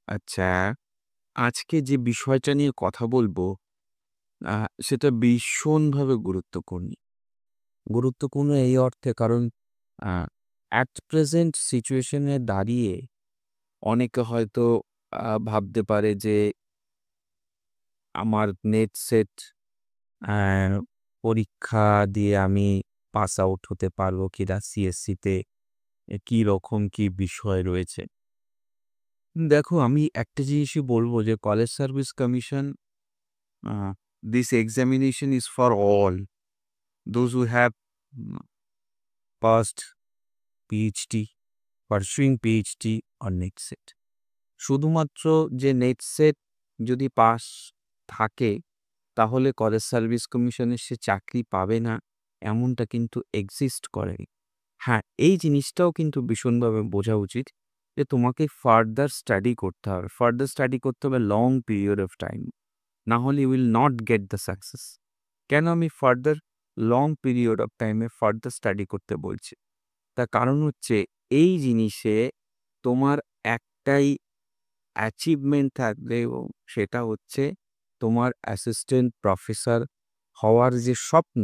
আচ্ছা, আজকে যে বিষয়টা নিয়ে কথা বলবো, আ সেটা ভীষণভাবে গুরুত্বপূর্ণ। গুরুত্বপূর্ণ এই অর্থে কারণ আ at present situation এ দাঁড়িয়ে অনেকে হয়তো ভাবতে পারে যে আমার নেট সেট অ্যা পরীক্ষা দিয়ে আমি পাস আউট হতে পারবো কিনা সিএসসিতে কি রকম কি বিষয় রয়েছে। দেখো আমি একটা জিনিসই বলব যে college service commission this examination is for all those who have passed PhD, pursuing PhD or net set. শুধুমাত্র যে নেট সেট যদি পাস থাকে তাহলে কলেজ সার্ভিস কমিশনের সে চাকরি পাবে না এমনটা কিন্তু এক্সিস্ট করে। হ্যাঁ, এই জিনিসটাও কিন্তু ভীষণভাবে বোঝা উচিত যে তোমাকে ফার্দার স্টাডি করতে হবে। ফার্দার স্টাডি করতে হবে লং পিরিয়ড অফ টাইম। না হলে you will not get the success. কেন আমি ফার্দার লং পিরিয়ড অফ টাইমে ফার্দার স্টাডি করতে বলছি? তার কারণ হচ্ছে এই জিনিসে তোমার একটাই অ্যাচিভমেন্ট থাকবে এবং সেটা হচ্ছে তোমার অ্যাসিস্ট্যান্ট প্রফেসর হওয়ার যে স্বপ্ন,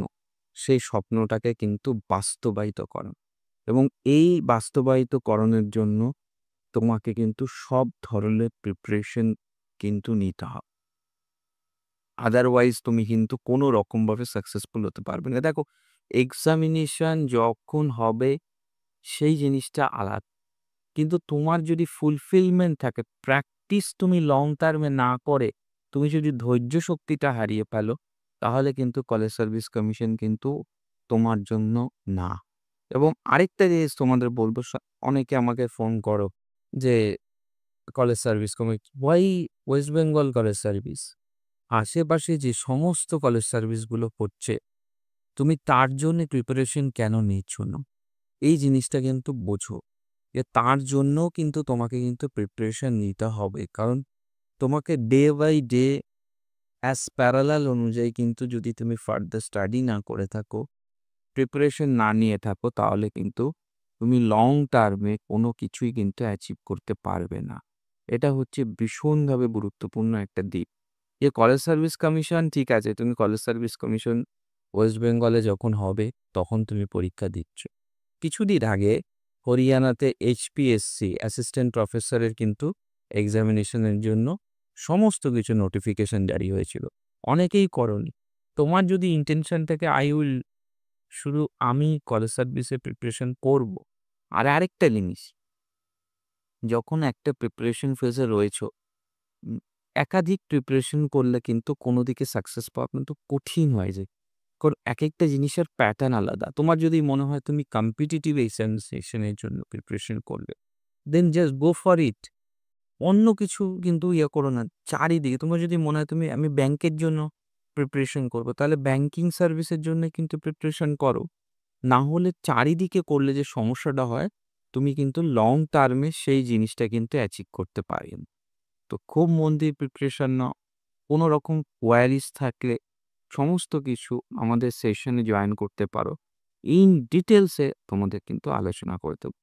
সেই স্বপ্নটাকে কিন্তু বাস্তবায়িত করা। এবং এই বাস্তবায়িতকরণের জন্য তোমাকে কিন্তু সব ধরনের প্রিপারেশন কিন্তু নিতে হবে। আদারওয়াইজ তুমি কিন্তু কোনো রকমভাবে সাকসেসফুল হতে পারবে না। দেখো, এক্সামিনেশন যখন হবে সেই জিনিসটা আলাদা। কিন্তু তোমার যদি ফুলফিলমেন্ট থাকে, প্র্যাকটিস তুমি লং টার্মে না করে তুমি যদি ধৈর্য শক্তিটা হারিয়ে ফেলো, তাহলে কিন্তু কলেজ সার্ভিস কমিশন কিন্তু তোমার জন্য না। এবং আরেকটা জিনিস তোমাদের বলব, অনেকে আমাকে ফোন করো যে college service why West Bengal college service? আশেপাশে যে সমস্ত কলেজ সার্ভিসগুলো হচ্ছে, তুমি তার জন্যে প্রিপারেশন কেন নিচ্ছ না? এই জিনিসটা কিন্তু বোঝো যে তার জন্যও কিন্তু তোমাকে কিন্তু প্রিপারেশন নিতে হবে। কারণ তোমাকে day by day as parallel অনুযায়ী কিন্তু যদি তুমি ফার্দার স্টাডি না করে থাকো, প্রিপারেশন না নিয়ে থাকো, তাহলে কিন্তু তুমি লং টার্মে কোনো কিছুই কিন্তু অ্যাচিভ করতে পারবে না। এটা হচ্ছে ভীষণভাবে গুরুত্বপূর্ণ একটা দিক। যে কলেজ সার্ভিস কমিশন ঠিক আছে, তুমি কলেজ সার্ভিস কমিশন ওয়েস্ট বেঙ্গলে যখন হবে তখন তুমি পরীক্ষা দিচ্ছ। কিছুদিন আগে হরিয়ানাতে এইচপিএসসি অ্যাসিস্ট্যান্ট প্রফেসরের কিন্তু এক্সামিনেশনের জন্য সমস্ত কিছু নোটিফিকেশন জারি হয়েছিল। অনেকেই করোনি। তোমার যদি ইন্টেনশন থাকে শুধু আমি কলেজ সার্ভিসের প্রিপারেশন করব। আর আরেকটা জিনিস, যখন একটা প্রিপারেশন ফেজে রয়েছো, উম একাধিক প্রিপারেশন করলে কিন্তু কোনো দিকে সাকসেস পাওয়া কিন্তু কঠিন হয়ে যায়। কারণ একেকটা জিনিসের প্যাটার্ন আলাদা। তোমার যদি মনে হয় তুমি কম্পিটিটিভ এক্সামিনেশনের জন্য প্রিপারেশন করবে, দেন জাস্ট গো ফর ইট। অন্য কিছু কিন্তু করো না। চারিদিকে তোমার যদি মনে হয় আমি ব্যাংকের জন্য প্রিপারেশন করব, তাহলে ব্যাংকিং সার্ভিসের জন্য কিন্তু প্রিপারেশন করো। না হলে চারিদিকে করলে যে সমস্যাটা হয়, তুমি কিন্তু লং টার্মে সেই জিনিসটা কিন্তু অ্যাচিভ করতে পারি না। তো খুব মন দিয়ে প্রিপারেশন নাও। কোনো রকম কোয়ারিজ থাকলে সমস্ত কিছু আমাদের সেশনে জয়েন করতে পারো। ইন ডিটেইলসে তোমাদের কিন্তু আলোচনা করে দেব।